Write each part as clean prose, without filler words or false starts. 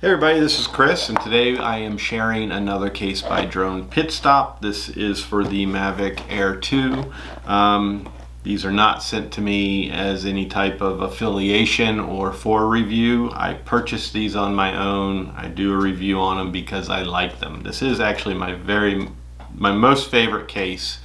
Hey everybody, this is Chris, and today I am sharing another case by Drone Pit Stop. This is for the Mavic Air 2. These are not sent to me as any type of affiliation or for review. I purchased these on my own. I do a review on them because I like them. This is actually my most favorite case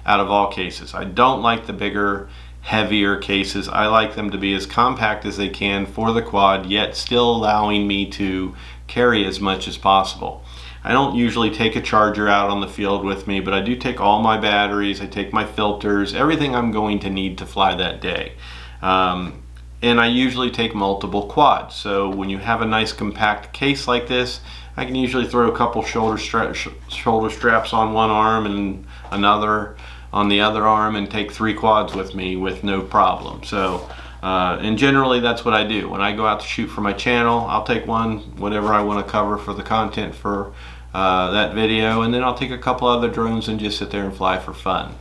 out of all cases. I don't like the bigger, heavier cases. I like them to be as compact as they can for the quad, yet still allowing me to carry as much as possible. I don't usually take a charger out on the field with me, but I do take all my batteries, I take my filters, everything I'm going to need to fly that day. And I usually take multiple quads. So when you have a nice compact case like this, I can usually throw a couple shoulder straps on one arm and another on the other arm and take 3 quads with me with no problem. So and generally that's what I do. When I go out to shoot for my channel, I'll take one, whatever I want to cover for the content for that video, and then I'll take a couple other drones and just sit there and fly for fun.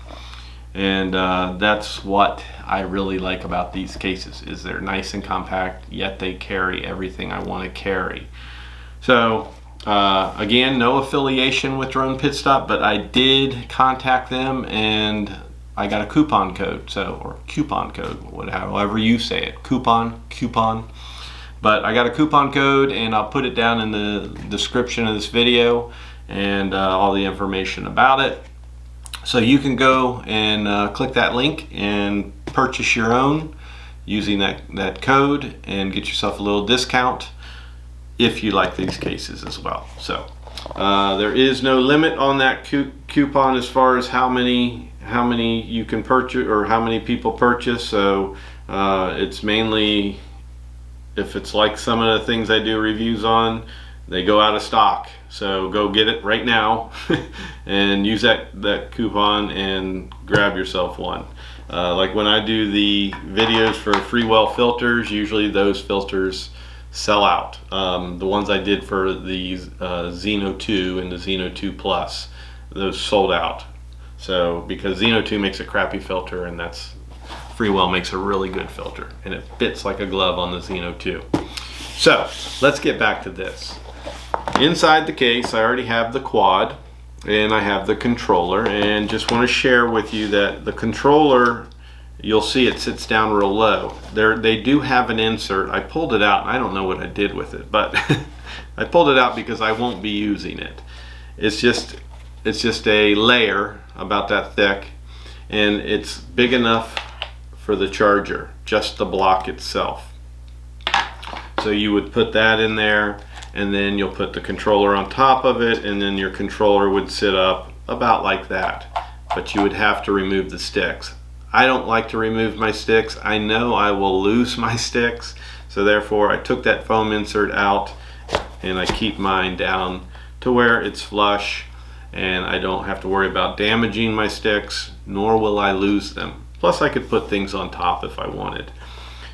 And that's what I really like about these cases, is they're nice and compact, yet they carry everything I want to carry. So again, no affiliation with Drone Pit Stop, but I did contact them and I got a coupon code, or coupon code, however you say it, coupon. But I got a coupon code, and I'll put it down in the description of this video and all the information about it. So you can go and click that link and purchase your own using that code and get yourself a little discount if you like these cases as well. So there is no limit on that coupon as far as how many you can purchase or how many people purchase. So it's mainly, if it's like some of the things I do reviews on, they go out of stock. So go get it right now and use that coupon and grab yourself one. Like when I do the videos for Freewell Filters, usually those filters sell out. The ones I did for the Xeno 2 and the Xeno 2 Plus, those sold out. So because Xeno 2 makes a crappy filter, and Freewell makes a really good filter, and it fits like a glove on the Xeno 2. So let's get back to this. Inside the case, I already have the quad and I have the controller, and just want to share with you that the controller, you'll see it sits down real low. They do have an insert. I pulled it out. I don't know what I did with it, but I pulled it out because I won't be using it. It's just a layer about that thick, and it's big enough for the charger, just the block itself. So you would put that in there, and then you'll put the controller on top of it, and then your controller would sit up about like that. But you would have to remove the sticks. I don't like to remove my sticks. I know I will lose my sticks, so therefore I took that foam insert out, and I keep mine down to where it's flush, and I don't have to worry about damaging my sticks, nor will I lose them. Plus I could put things on top if I wanted.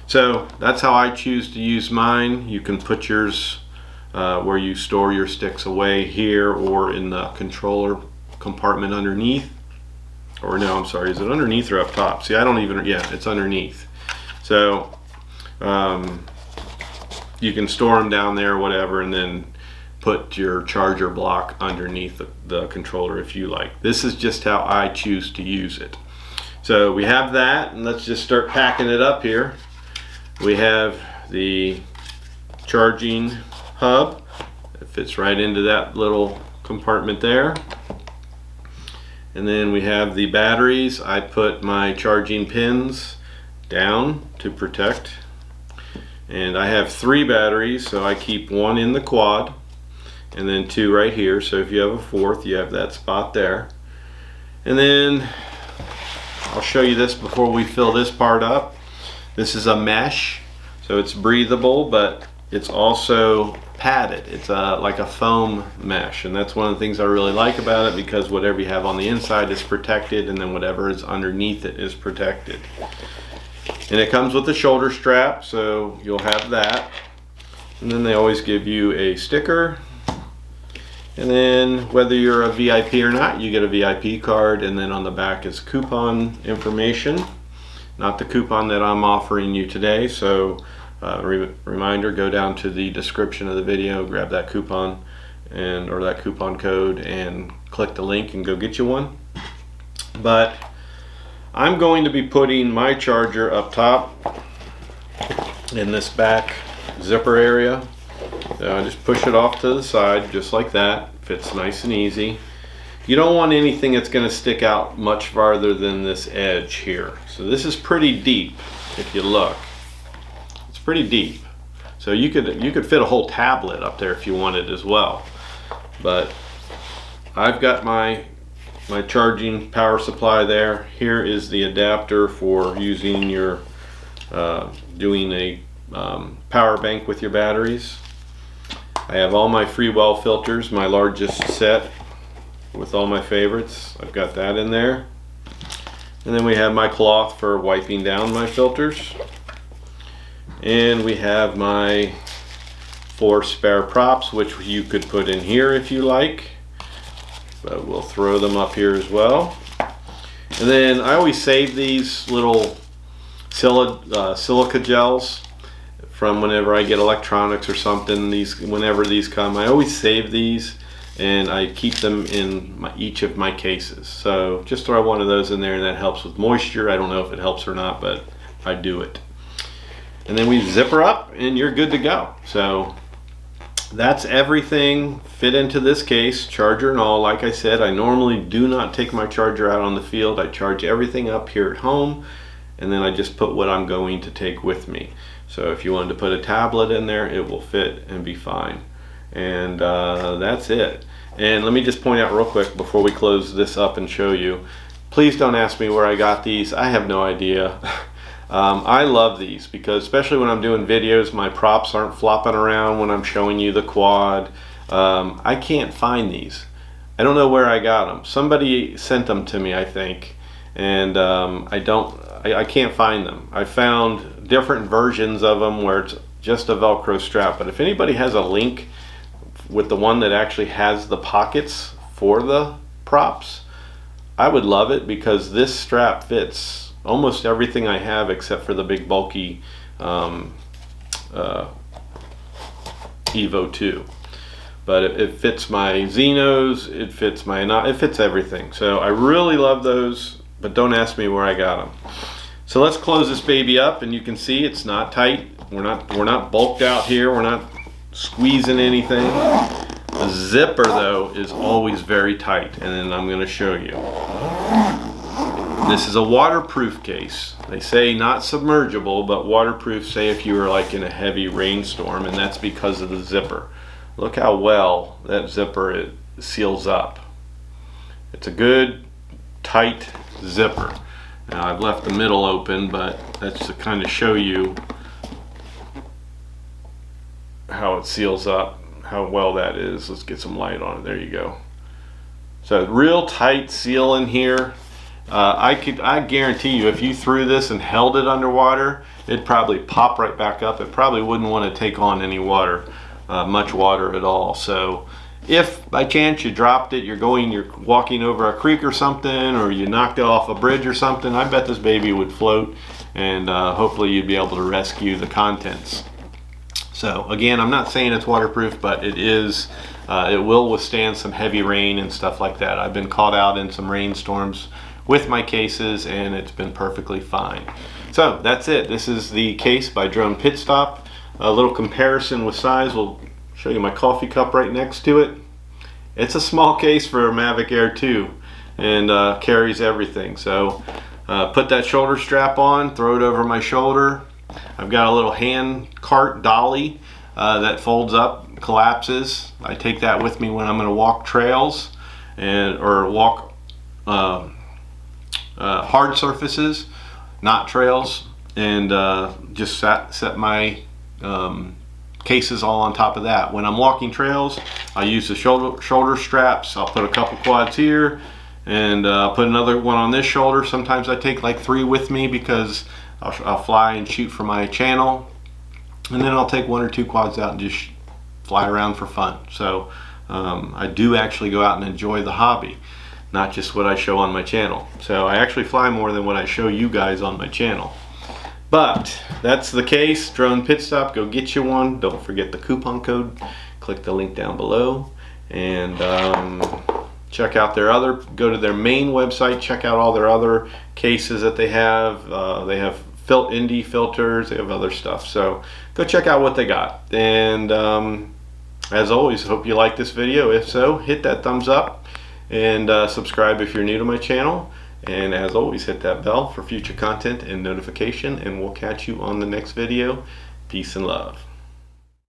So that's how I choose to use mine. You can put yours where you store your sticks away, here or in the controller compartment underneath. Or no, I'm sorry, is it underneath or up top? See, I don't even, yeah, it's underneath. So you can store them down there or whatever, and then put your charger block underneath the controller if you like. This is just how I choose to use it. So we have that, and let's just start packing it up here. We have the charging hub. It fits right into that little compartment there. And then we have the batteries. I put my charging pins down to protect. And I have 3 batteries, so I keep 1 in the quad and then 2 right here. So if you have a 4th, you have that spot there. And then I'll show you this before we fill this part up. This is a mesh, so it's breathable, but it's also padded. It's like a foam mesh, and that's one of the things I really like about it, because whatever you have on the inside is protected, and then whatever is underneath it is protected. And it comes with a shoulder strap, so you'll have that. And then they always give you a sticker. And then whether you're a VIP or not, you get a VIP card, and then on the back is coupon information. Not the coupon that I'm offering you today. So Reminder, go down to the description of the video, grab that coupon or that coupon code and click the link and go get you one. But I'm going to be putting my charger up top in this back zipper area. So I just push it off to the side just like that. Fits nice and easy. You don't want anything that's going to stick out much farther than this edge here. So this is pretty deep. If you look, it's pretty deep. So you could fit a whole tablet up there if you wanted as well. But I've got my charging power supply there. Here is the adapter for using your doing a power bank with your batteries. I have all my Freewell filters, my largest set with all my favorites. I've got that in there. And then we have my cloth for wiping down my filters. And we have my 4 spare props, which you could put in here if you like. But we'll throw them up here as well. And then I always save these little silica gels from whenever I get electronics or something. Whenever these come, I always save these and I keep them in each of my cases. So just throw one of those in there and that helps with moisture. I don't know if it helps or not, but I do it. And then we zip her up and you're good to go. So that's everything fit into this case, charger and all. Like I said, I normally do not take my charger out on the field. I charge everything up here at home, and then I just put what I'm going to take with me. So if you wanted to put a tablet in there, it will fit and be fine. And that's it. And let me just point out real quick before we close this up and show you, please don't ask me where I got these. I have no idea. I love these because especially when I'm doing videos, my props aren't flopping around when I'm showing you the quad. I can't find these. I don't know where I got them. Somebody sent them to me, I think, and I can't find them. I found different versions of them where it's just a Velcro strap, but if anybody has a link with the one that actually has the pockets for the props, I would love it because this strap fits almost everything I have except for the big bulky Evo 2. But it fits my Xenos, it fits everything. So I really love those, but don't ask me where I got them. So let's close this baby up, and you can see it's not tight. We're not bulked out here. We're not squeezing anything. The zipper though is always very tight, and then I'm going to show you. This is a waterproof case. They say not submergible, but waterproof, say if you were like in a heavy rainstorm, and that's because of the zipper. Look how well that zipper seals up. It's a good, tight zipper. Now I've left the middle open, but that's to kind of show you how it seals up, how well that is. Let's get some light on it. There you go. So real tight seal in here. I guarantee you if you threw this and held it underwater, it'd probably pop right back up. It probably wouldn't want to take on any water, much water at all. So if by chance you dropped it, you're walking over a creek or something, or you knocked it off a bridge or something, I bet this baby would float, and hopefully you'd be able to rescue the contents. So again, I'm not saying it's waterproof, but it is. It will withstand some heavy rain and stuff like that. I've been caught out in some rainstorms with my cases, and it's been perfectly fine. So that's it. This is the case by Drone Pit Stop. A little comparison with size. We'll show you my coffee cup right next to it. It's a small case for a Mavic Air 2 and carries everything. So put that shoulder strap on, throw it over my shoulder. I've got a little hand cart dolly that folds up, collapses. I take that with me when I'm going to walk trails or walk hard surfaces, not trails, and just set my cases all on top of that. When I'm walking trails, I use the shoulder straps. I'll put a couple quads here, and put another one on this shoulder. Sometimes I take like 3 with me because I'll fly and shoot for my channel, and then I'll take 1 or 2 quads out and just fly around for fun. So I do actually go out and enjoy the hobby, not just what I show on my channel. So I actually fly more than what I show you guys on my channel. But that's the case, Drone Pit Stop. Go get you one. Don't forget the coupon code. Click the link down below, and check out go to their main website, check out all their other cases that they have. They have indie filters, they have other stuff. So go check out what they got. And as always, hope you like this video. If so, hit that thumbs up and subscribe if you're new to my channel. And as always, hit that bell for future content and notification, and we'll catch you on the next video. Peace and love.